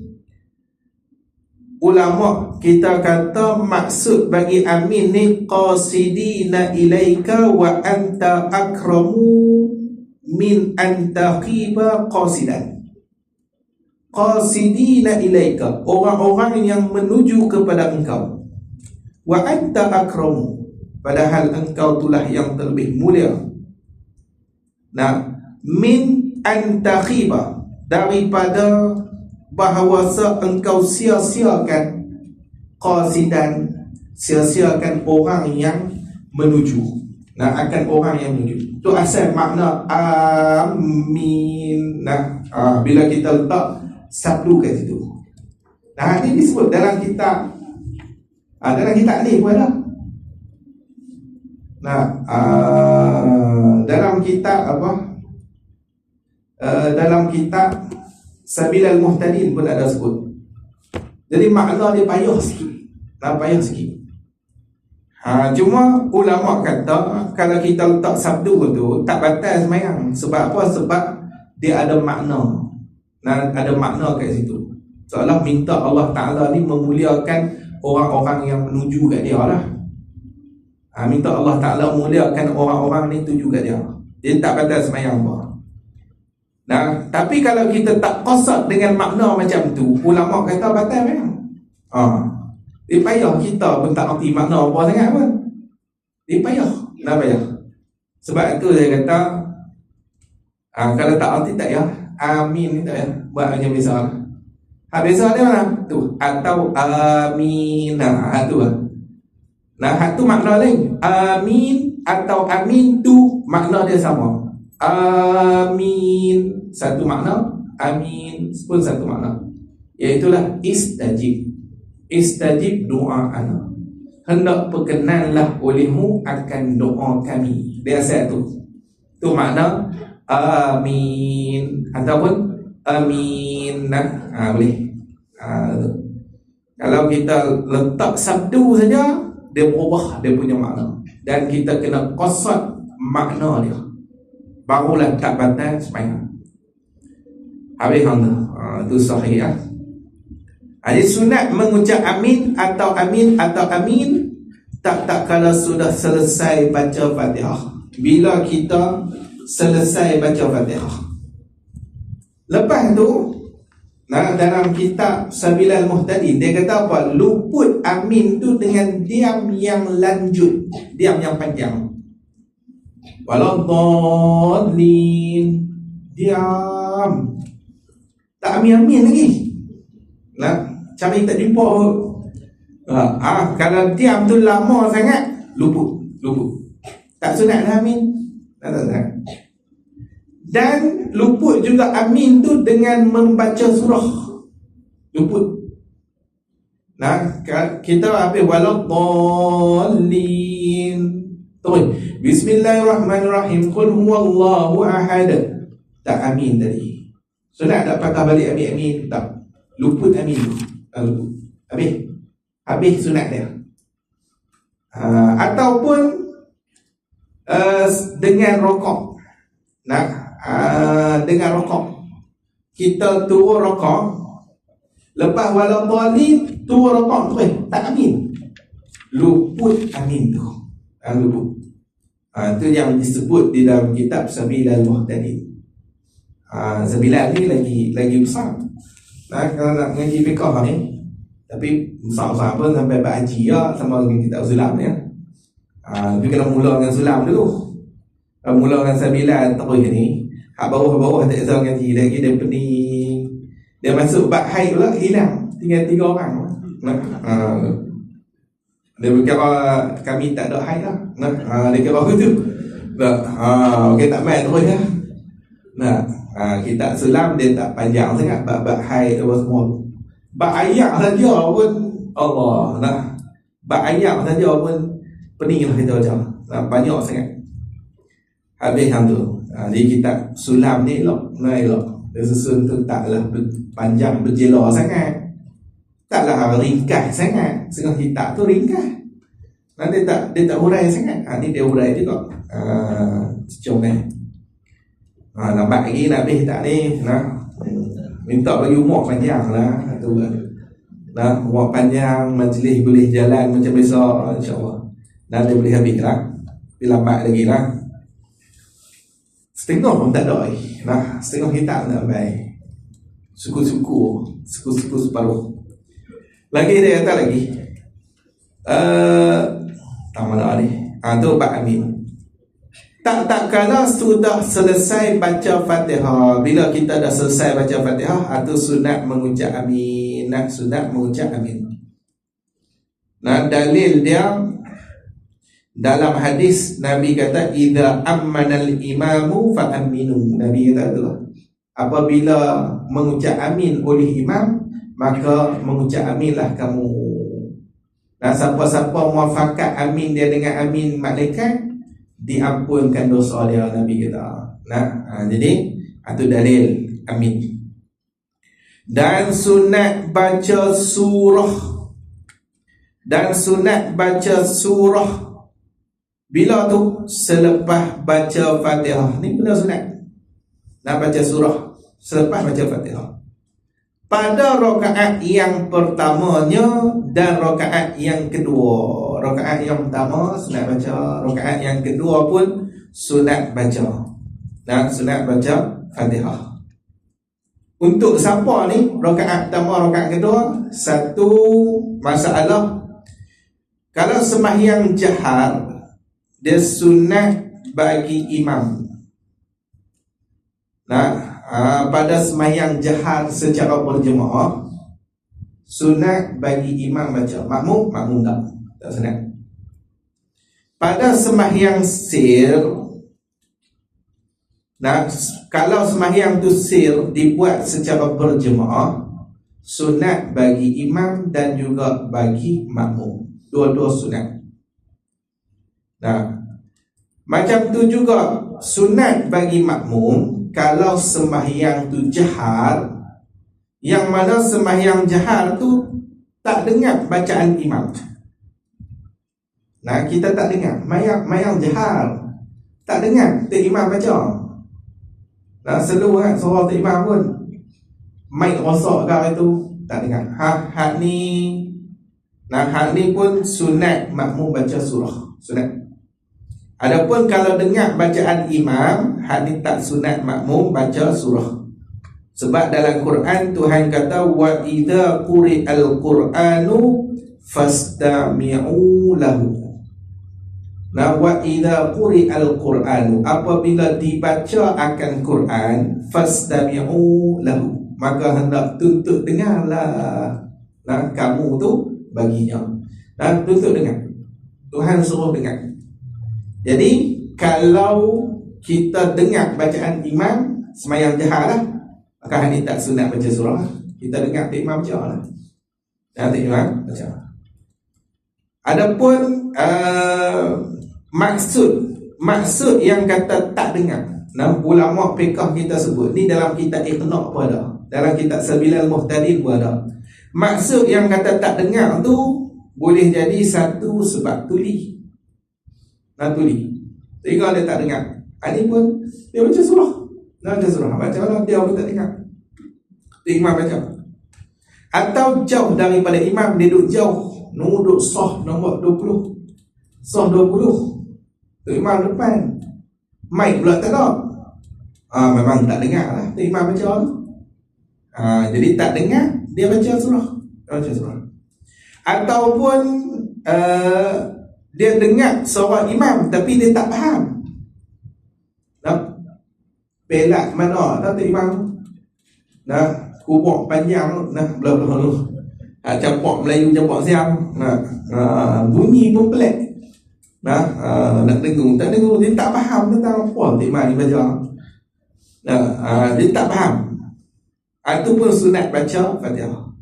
ulama kita kata maksud bagi amin ni qasidina ilaika wa anta akramu min antaqiba qasidan. Qasidina ilaika, orang-orang yang menuju kepada engkau, wa anta akramu, padahal engkau itulah yang terlebih mulia. Min antaqiba, daripada bahawasa engkau sia-siakan qasidan, sia-siakan orang yang menuju. Akan orang yang menuju. Tu asal makna amin. Bila kita letak sabdu kat situ. Ini disebut dalam kitab. Dalam kitab ni pun ada. Dalam kitab apa? Dalam kitab Sabilal Muhtadin pun ada sebut. Jadi makna dia payah sikit. Cuma ulama kata kalau kita letak sabdu tu tak batal semayang. Sebab apa? Sebab dia ada makna. Ada makna kat situ. Seolah minta Allah Ta'ala ni memuliakan orang-orang yang menuju kat dia lah. Minta Allah Ta'ala muliakan orang-orang ni tuju kat dia. Dia tak batal semayang apa. Tapi kalau kita tak qasad dengan makna macam tu, ulama kata batal memang. Dia payah, kita pun tak erti makna apa sangat pun. Dia payah. Sebab tu saya kata kalau tak erti tak payah. Amin ni tak payah. Buat macam biasa. Biasa dia mana? Tu. Atau amin. Tu lah. Tu makna lain. Amin atau amin tu makna dia sama. Amin satu makna, amin pun satu makna, iaitulah istajib doa ana, hendak perkenanlah olehmu akan doa kami. Dia asal tu makna amin ataupun amin. Boleh. Kalau kita letak sabdu saja, dia berubah dia punya makna, dan kita kena qasad makna dia, barulah tak batal semayang. Habis itu sahih. Jadi sunat mengucap amin atau amin atau amin tak kalau sudah selesai baca Fatihah. Bila kita selesai baca Fatihah, lepas tu dalam kitab Sabilal Muhtadin dia kata apa? Luput amin tu dengan diam yang lanjut, diam yang panjang. Waladhdallin, diam, tak amin-amin lagi. Cari tak jumpa. Kalau diam tu lama sangat, luput. Tak sunat lah amin. Tak. Dan luput juga amin tu dengan membaca surah. Luput. Kita habis waladhdallin. Terus Bismillahirrahmanirrahim. Qul huwallahu ahad. Tak amin tadi. Sunat tak patah balik amin. Tak. Luput amin tu. Luput. Habis sunat dia. Ataupun dengan rokok. Dengan rokok. Kita turun rokok. Lepas waladhdallin turun rokok tu tak amin. Luput amin tu. Luput. Itu yang disebut di dalam kitab Sabilal Muhtadin. Sabilal ni lagi besar. Kalau nak mengaji fiqh ni, tapi besar-besar pun sampai bab haji sama dengan kitab Sulam ni. Tapi kena mula dengan Sulam dulu. Kalau mula dengan Sabilal terus ni, hak bawah tak kisah ngaji lagi, dia pening. Dia masuk bab haid pula hilang. tinggal 3 orang. Nah, dia berkata kami tak ada haid lah. Nah, dia kata apa tu? Okey, tak main terus lah. Nah, kitab sulam dia tak panjang sangat bab haid apa semua. Bab ayat saja pun Allah. Nah, bab ayat saja pun pening lah kita baca. Nah, banyak sangat. Habis hang tu. Di kitab sulam ni elok. Dia susun tu taklah panjang berjela sangat. Taklah ringkas sangat. Setengah kitab tu ringkas. Dia tak hurai sangat. Ni dia hurai juga. Macam ni. Lambat lagi nak habis tak ni. Minta bagi umur panjang lah. Tu lah. Umur panjang, majlis boleh jalan macam biasa, insyaAllah. Dan dia boleh habis lah. Tapi lambat lagi lah. Setengah pun tak ada. Setengah kitab tak baik. Suku-suku separuh. Lagi dia kata lagi. Tak mana ni. Tu Pak Amin. Tak kala sudah selesai baca Fatihah. Bila kita dah selesai baca Fatihah, atau sunat mengucap amin. Sunat mengucap amin. Dalil dia dalam hadis Nabi kata idza ammanal imamu fa aminu. Nabi kata tu. Apabila mengucap amin oleh imam, maka mengucap aminlah kamu. Siapa-siapa muafakat amin dia dengan amin malaikat, diampunkan dosa dia, Nabi kata. Jadi itu dalil amin. Dan sunat baca surah. Bila tu? Selepas baca Fatihah. Ni benar sunat. Nak baca surah selepas baca Fatihah. Pada rakaat yang pertamanya dan rakaat yang kedua. Rakaat yang pertama sunat baca, rakaat yang kedua pun sunat baca. Sunat baca Fatihah. Untuk siapa ni? Rakaat pertama, rakaat kedua, satu masalah. Kalau sembahyang jahar, dia sunat bagi imam. Pada sembahyang jahar secara berjemaah, sunat bagi imam baca. Makmum tak sunat. Pada sembahyang sir, kalau sembahyang tu sir dibuat secara berjemaah, sunat bagi imam dan juga bagi makmum. Dua-dua sunat. Macam tu juga sunat bagi makmum kalau sembahyang tu jahar, yang mana sembahyang jahar tu tak dengar bacaan imam. Kita tak dengar mayang jahar, tak dengar tu imam baca. Selalu kan suara tu imam pun mic rosak ke itu tak dengar. Hak ni pun sunat makmum baca surah, sunat. Adapun kalau dengar bacaan imam, hak ni tak sunat makmum baca surah. Sebab dalam Quran Tuhan kata wa idza quri'al qur'anu fastami'u lahu. Wa idza quri'al qur'anu, apabila dibaca akan Quran, fastami'u lahu, maka hendak tuntut dengarlah. Kamu tu baginya. Tuntut dengar. Tuhan suruh dengar. Jadi kalau kita dengar bacaan imam sembahyang jahar lah, maka hari tak sunat baca surah. Kita dengar tu imam baca lah. Tu imam baca. Adapun maksud yang kata tak dengar, ulama fiqh kita sebut ni dalam kitab Iqna' pun ada, dalam kitab Sabilal Muhtadin pun ada. Maksud yang kata tak dengar tu boleh jadi satu sebab tuli. Sehingga dia tak dengar. Ini pun dia baca surah. Baca lah, dia pun tak dengar. Imam baca. Atau jauh daripada imam, dia duduk jauh. Duduk sah nombor 20. Sah 20. Tu imam depan. Mic pula tak ada. Memang tak dengar lah. Tu imam baca tu. Jadi tak dengar, dia baca surah. Ataupun dia dengar suara imam tapi dia tak faham. Pelak mana tu imam. Kubur panjang belah-belah tu. Campur Melayu campur Siam. Bunyi pun pelik. Nak dengung tak dengung, dia tak faham tentang apa Imam ni baca. Dia tak faham. Itu pun sunat baca Fatihah.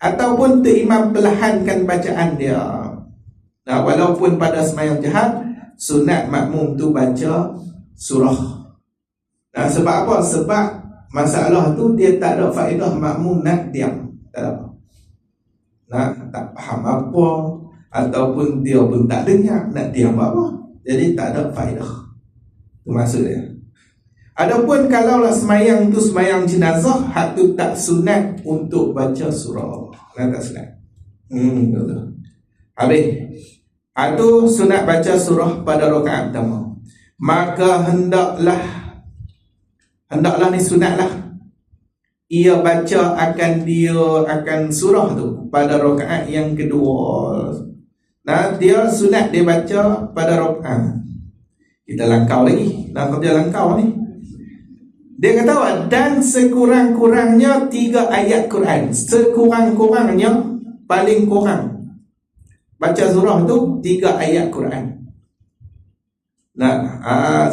Ataupun imam perlahankan bacaan dia. Walaupun pada sembahyang jahat, sunat makmum tu baca surah. Sebab apa? Sebab masalah tu dia tak ada faedah makmum nak diam. Tak faham apa, ataupun dia pun tak dengar, nak diam apa. Jadi tak ada faedah. Itu maksud dia. Adapun kalaulah semayang tu semayang jenazah, hak tu tak sunat untuk baca surah. Tak sunat. Betul. Habis. Itu sunat baca surah pada rakaat pertama. Maka hendaklah ni sunatlah ia baca akan surah tu pada rakaat yang kedua. Dia sunat dia baca pada rakaat. Kita langkau lagi. Kerja langkau ni. Dia kata, dan sekurang-kurangnya 3 ayat Quran. Sekurang-kurangnya, paling kurang baca surah tu 3 ayat Quran.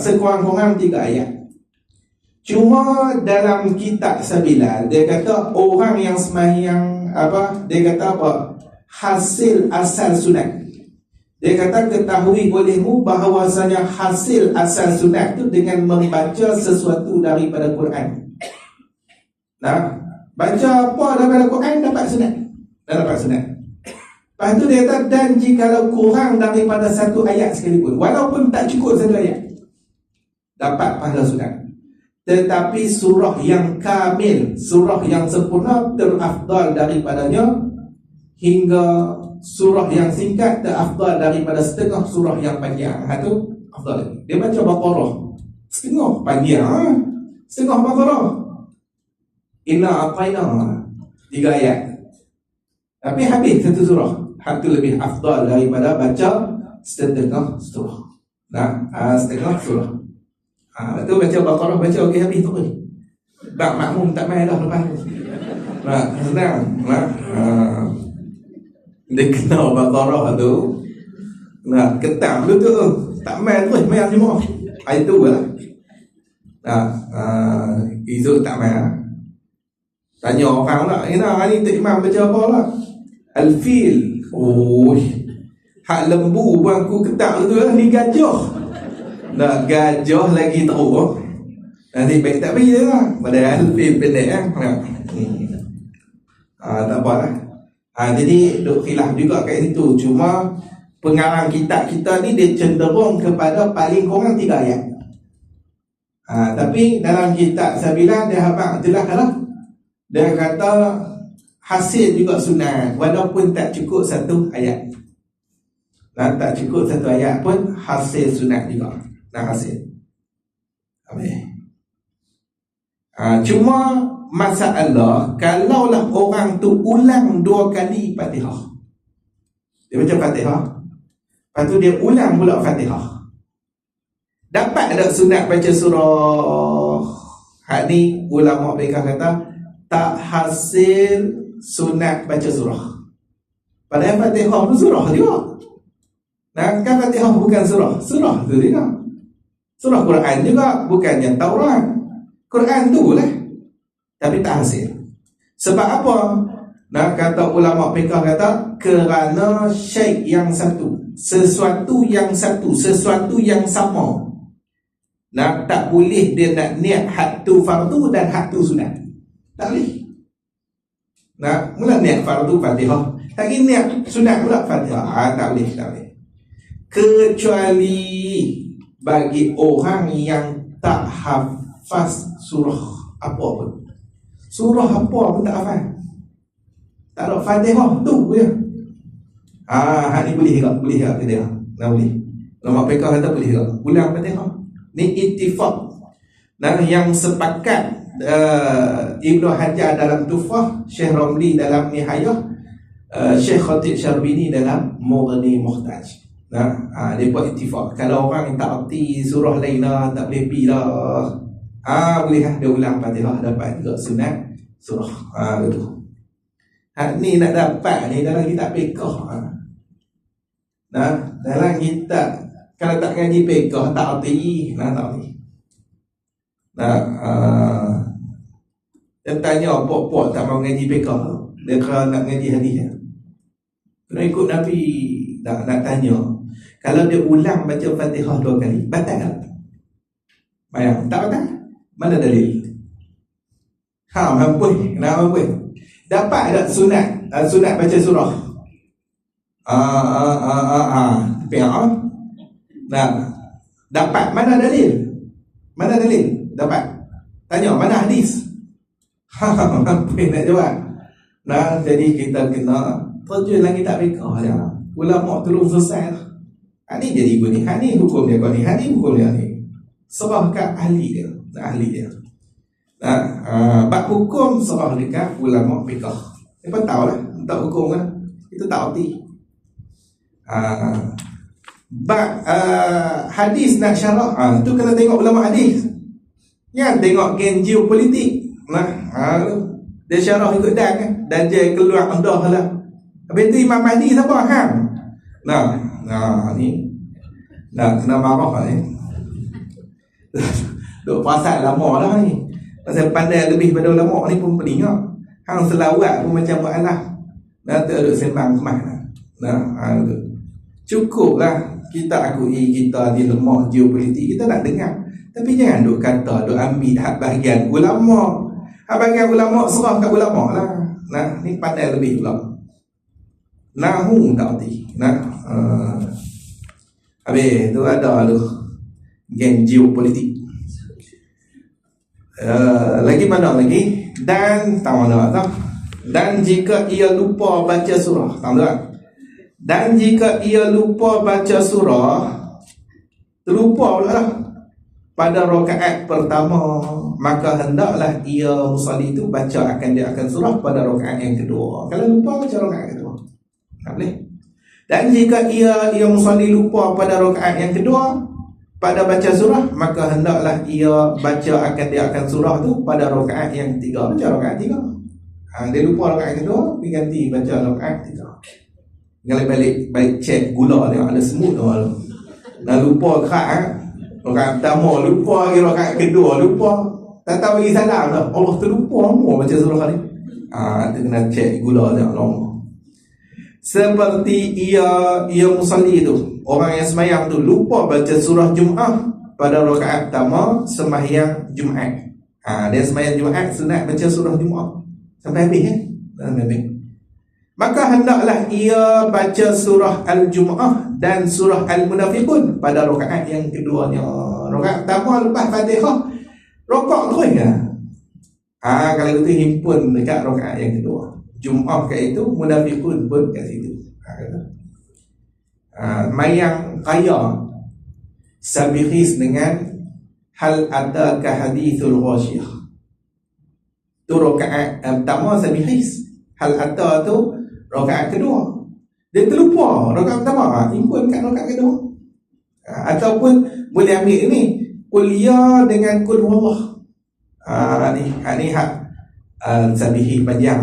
Sekurang-kurang 3 ayat. Cuma dalam kitab Sabilan, dia kata orang yang sembahyang dia kata hasil asal sunat. Dia kata ketahui olehmu bahawasanya hasil asal sunat tu dengan membaca sesuatu daripada Quran. Baca apa daripada Quran dapat sunat. Lepas tu dia kata, dan jikalau kurang daripada 1 ayat sekalipun, walaupun tak cukup 1 ayat, dapat pahala sunat. Tetapi surah yang kamil, surah yang sempurna, terafdal daripadanya, hingga surah yang singkat terafdal daripada setengah surah yang panjang. Itu afdal lagi. Dia baca Baqarah setengah panjang, setengah Baqarah. Inna a'tayna 3 ayat. Tapi habis 1 surah. Itu lebih afdal daripada baca setengah surah. Setengah surah. Itu baca Baqarah, baca okey habis tu. Bak makmum tak main dah lepas. Senang. Dia kenal Baqarah tu, ketam tu tak main terus, main semua. Itu lah. Izuk tak main. Tanya orang lah, ni Tok Imam baca apa lah? Al-Fil. Hak lembu pun aku ketam tu lah, ni gajah. Gajah lagi tahu. Nanti baik tak pergi lah. Padahal Al-Fil pendek kan. Tak apa lah. Jadi duk khilaf juga kat situ. Cuma pengarang kitab kita ni dia cenderung kepada paling kurang 3 ayat. Tapi dalam kitab Sabilan dia habaq jelaslah. Dia kata hasil juga sunat walaupun tak cukup 1 ayat. Tak cukup 1 ayat pun hasil sunat juga. Hasil. Cuma masalah, kalaulah orang tu ulang 2 kali Fatihah. Dia baca Fatihah, lepas tu dia ulang pula Fatihah, dapat tak sunat baca surah? Hak ni ulama mereka kata tak hasil sunat baca surah. Padahal Fatihah pun surah juga. Kan Fatihah bukan surah. Surah tu juga. Surah Quran juga, bukannya Taurat. Quran tu lah. Tapi tak hasil. Sebab apa? Kata ulama fiqh kata kerana syai' yang satu, sesuatu yang satu, sesuatu yang sama. Tak boleh dia nak niat hak tu fardu dan hak tu sunat. Tak boleh. Mula niat fardu Fatihah, tak niat sunat pula Fatihah. Tak boleh. Kecuali bagi orang yang tak hafaz surah apa pun. Surah apa pun tak hafal. Tak ada Fatihah tu je. Hak ni boleh juga. Boleh juga dia. Boleh. Ulama fiqh kata boleh juga. Ulang Fatihah. Ni ittifaq. Yang sepakat Ibnu Hajar dalam Tufah, Syekh Ramli dalam Nihayah, Syekh Khatib Syarbini dalam Mughni Muhtaj. Dia buat ittifaq. Kalau orang yang tak erti surah lain lah, tak boleh pergi lah, boleh lah dia ulang Fatihah, dapat juga sunat surah. Betul. Hak ni nak dapat ni dalam kitab fiqh. Nah, dalam kitab kalau tak ngaji fiqh tak erti, tak erti. Dia tanya pok-pok tak mau ngaji fiqh. Dia kalau nak ngaji hadis. Kena ikut Nabi. Nak tanya. Kalau dia ulang baca Fatihah 2 kali, batal tak? Bayang, tak batal. Mana dalil? Mampu. Dapat tak sunat baca surah? Nah, dapat mana dalil? Dapat. Tanya mana hadis? Mampu nak jawab. Nah, jadi kita kena terjun lagi tak fikah dia. Ulama tolong selesai. Ini jadi bunyi. Ini hukum dia kau ni. Ini hukum dia ni. Serah kat ahli dia. Bab hukum serah dekat ulama fikah. Dia tahu lah. Tak hukum kan. Kita tak erti. Bab hadis nak syarah. Tu kena tengok ulama hadis. Jangan tengok gen geopolitik. Dia syarah ikut dan kan. Dajjal keluar endah lah. Habis tu Imam Mahdi siapa? Ni. Kena marah ni. Duk pasal lama dah ni. Pasal pandai lebih pada ulama ni pun pening tak? Hang selawat pun macam Allah. Tak duk sembang kemah. Cukuplah kita akui kita di lemah geopolitik. Kita nak dengar. Tapi jangan duk kata, duk ambil hak bahagian ulama. Hak bahagian ulama serah kat ulama lah. Ni pandai lebih pula. Nahu tak erti. Habis tu ada tu geng geopolitik. Lagi mana lagi? Dan tahu mana tak? Dan jika ia lupa baca surah, tahu tak? Dan jika ia lupa baca surah, terlupa pula lah pada rakaat pertama, maka hendaklah ia musalli itu baca akan surah pada rakaat yang kedua. Kalau lupa baca rakaat kedua, tak boleh. Dan jika ia musalli lupa pada rakaat yang kedua pada baca surah, maka hendaklah ia baca akan surah tu pada rakaat yang ketiga. Baca rakaat 3. Dia lupa rakaat kedua, dia ganti baca rakaat 3. Balik cek gula dia ada semut tu. Dah lupa rakaat pertama, lupa lagi rakaat kedua, lupa. Tak tahu bagi salam dah. Allah terlupa semua baca surah ni. Dia kena cek gula dia lama. Seperti ia musalli tu, orang yang sembahyang tu lupa baca surah Jumaat pada rakaat pertama sembahyang Jumaat. Dia sembahyang Jumaat sunat baca surah Jumaat sampai habis habis. Maka hendaklah ia baca surah Al-Jumu'ah dan surah Al-Munafiqun pada rakaat yang keduanya. Rakaat pertama lepas Fatihah, rokok terus kan? Kalau itu himpun dekat rakaat yang kedua. Jumu'ah kat itu, Munafiqun pun kat situ. Mayang kaya sabihis dengan hal ataka hadithul ghasyiyah. Tu rakaat pertama sabihis. Hal atta tu rakaat kedua. Dia terlupa rakaat pertama, himpun kat rakaat kedua. Ataupun boleh ambil ni kuliah dengan kul huwallah. Ni hak sabihi panjang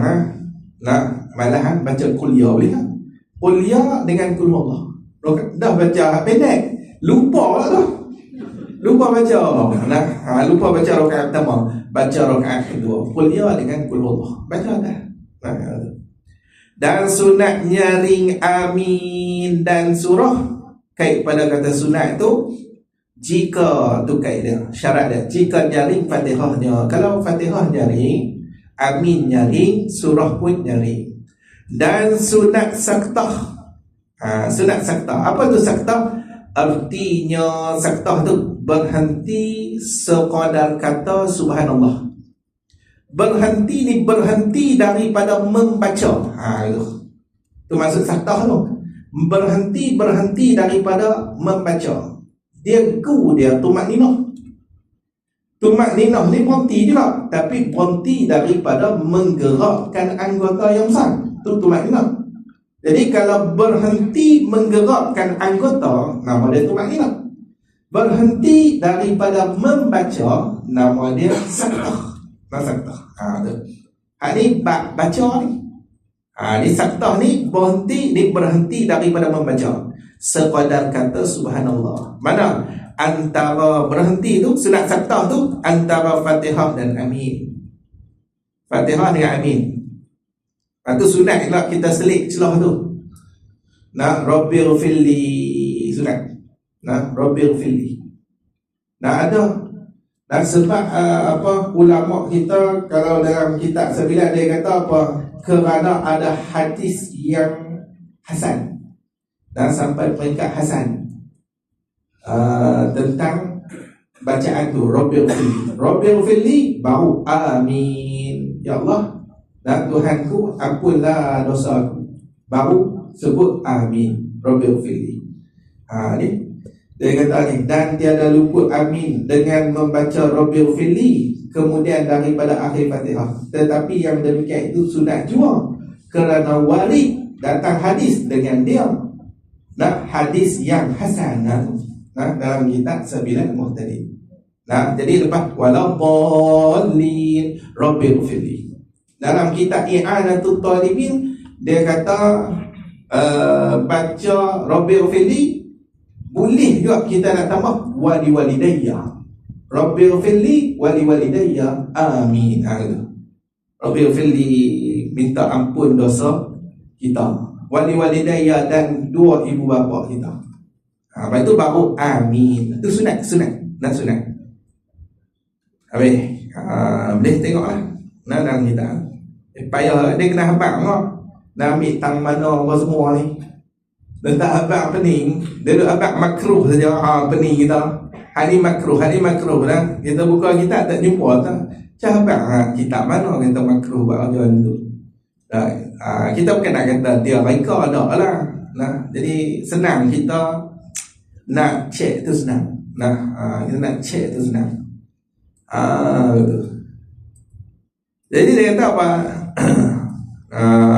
malahan baca kuliah boleh tak? Kuliah dengan kul huwallah. Dah baca pendek, lupa lah dah. Lupa baca. Lupa baca rakaat pertama, baca rakaat kedua. Kuliah dengan kul huwallah. Baca dah. Dan sunat nyaring amin dan surah. Kait pada kata sunat tu, jika tu kait dia, syarat dia, jika nyaring Fatihahnya. Kalau Fatihah nyaring, amin nyaring, surah pun nyaring. Dan sunat saktah. Sunat saktah, apa tu saktah? Artinya saktah tu berhenti sekadar kata subhanallah. Berhenti daripada membaca. Itu maksud saktah tu. Berhenti daripada membaca. Dia tumak ninah. Tumak ninah ni berhenti juga, tapi berhenti daripada menggerakkan anggota yang besar. Itu tumak ninah. Jadi kalau berhenti menggerakkan anggota, nama dia tumak ninah. Berhenti daripada membaca, nama dia saktah. Hak ni baca ni. Ni saktah ni berhenti daripada membaca, sekadar kata subhanallah. Mana antara berhenti tu, sunat saktah tu antara Fatihah dan Amin. Fatihah dengan Amin. Itu sunat lah kita selit celah tu. Rabbighfirli, sunat. Rabbighfirli. Ada. Dan sebab ulama kita kalau dalam kitab 9 dia kata apa? Kerana ada hadis yang hasan dan sampai peringkat hasan tentang bacaan tu, Rabbighfirli baru amin, ya Allah dan Tuhanku ampunlah dosaku, baru sebut amin, Rabbighfirli. Ni dia kata ni, dan tiada luput amin dengan membaca Rabbighfirli kemudian daripada akhir Fatihah. Tetapi yang demikian itu sunat jua, kerana warid datang hadis dengan dia. Hadis yang hasan dalam kitab 9 Muhtadin. Jadi lepas waladdallin Rabbighfirli. Dalam kitab I'anatul Talibin dia kata baca Rabbighfirli boleh juga kita nak tambah wali walidayya. Rabbighfirli wali walidayya amin. Rabbighfirli minta ampun dosa kita, wali walidayya dan dua ibu bapa kita. Lepas itu baru amin. Itu sunat. Habis boleh tengoklah dalam kita. Payah dia kena habaq kau. Nak ambil tang mana apa semua ni. Dan tak habaq pening. Dia duk habaq makruh saja. Pening kita. Hari makruh dah. Kita buka kitab tak jumpa tak. Habaq kitab mana kita makruh buat ajaran tu. Kita bukan nak kata dia reka dak lah. Jadi senang kita nak cek tu senang. Kita nak cek tu senang. Jadi dia kata apa?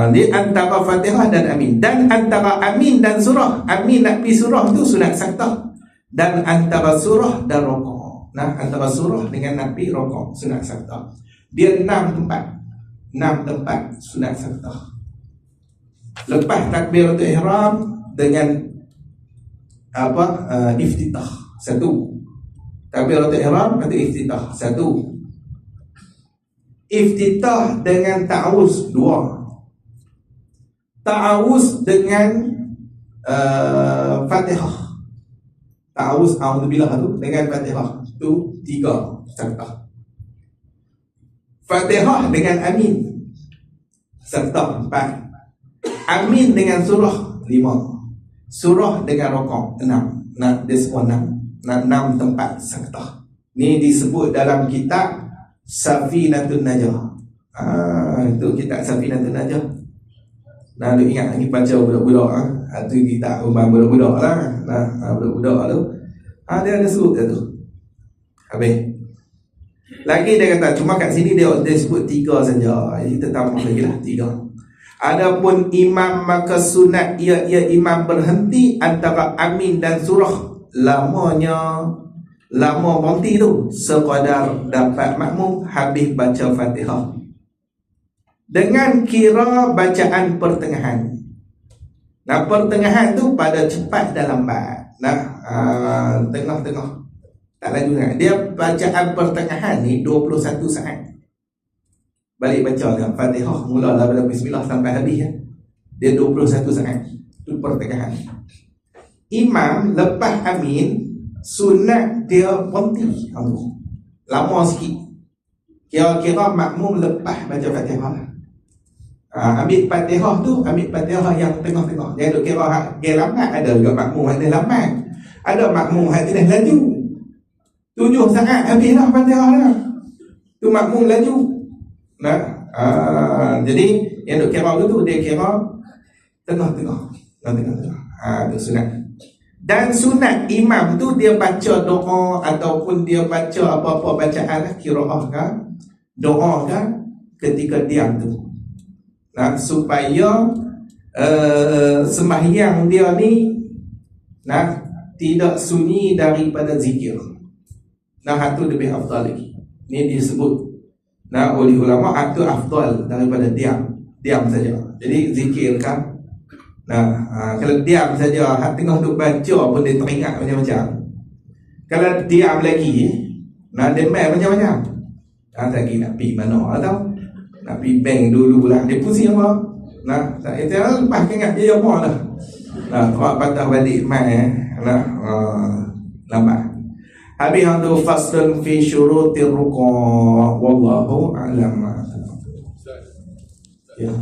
Di antara Fatihah dan Amin, dan antara Amin dan surah. Amin nak pergi surah tu sunat saktah, dan antara surah dan rokok. Antara surah dengan nak pergi rokok sunat saktah. Dia 6 tempat sunat saktah. Lepas takbiratul ihram dengan iftitah, 1. Takbiratul ihram atau iftitah, 1. Iftitah dengan ta'awuz, 2. Ta'awuz dengan Fatihah. Ta'awuz a'udzubillah tu dengan Fatihah, tu 3 serta. Fatihah dengan Amin serta 4. Amin dengan surah 5. Surah dengan rokok 6. Dia semua 6 tempat serta. Ni disebut dalam kitab Safinatun Najah. Itu kitab Safinatun Najah. Lu ingat lagi baca budak-budak. Itu kitab rumah budak-budak lah. Budak-budak tu dia ada sebut dia tu. Habis lagi dia kata, cuma kat sini dia sebut 3 saja. Kita tambah lagi lah 3. Adapun imam maka sunat ia imam berhenti antara amin dan surah lama berhenti tu sekadar dapat makmum habis baca Fatihah dengan kira bacaan pertengahan. Pertengahan tu pada cepat dan lambat. Tengah-tengah tak laju sangat. Dia bacaan pertengahan ni 21 saat. Balik baca kan Fatihah mula daripada bismillah sampai habis ya. Dia 21 saat. Itu pertengahan. Imam lepas amin sunat dia berhenti lama sikit. Kira-kira makmum lepas baca Fatihah. Ambil Fatihah tu, ambil Fatihah yang tengah-tengah. Dia duk kira dia lambat, ada juga makmum ada lambat. Ada makmum hati dah laju. 7 saat habis dah Fatihah dah. Tu makmum laju. Jadi yang duk kira tu dia kira tengah-tengah. Itu sunat. Dan sunat imam tu dia baca doa ataupun dia baca apa-apa bacaan qiraah kan, doa kan ketika diam tu. Supaya sembahyang dia ni tidak sunyi daripada zikir. Itu lebih afdal lagi. Ni disebut oleh ulama itu afdal daripada diam. diam saja. Jadi zikirkan. Kalau diam saja, tengah duk baca pun dia teringat macam-macam. Kalau diam lagi, dia main macam-macam. Tak lagi nak pergi mana tau. Nak pergi bank dulu lah. Dia pusing apa? Lepas ingat dia apa lah. Kau patah balik main. Lambat. Habis tu faslun fi syurutir ruqa. Wallahu a'lam. Ya.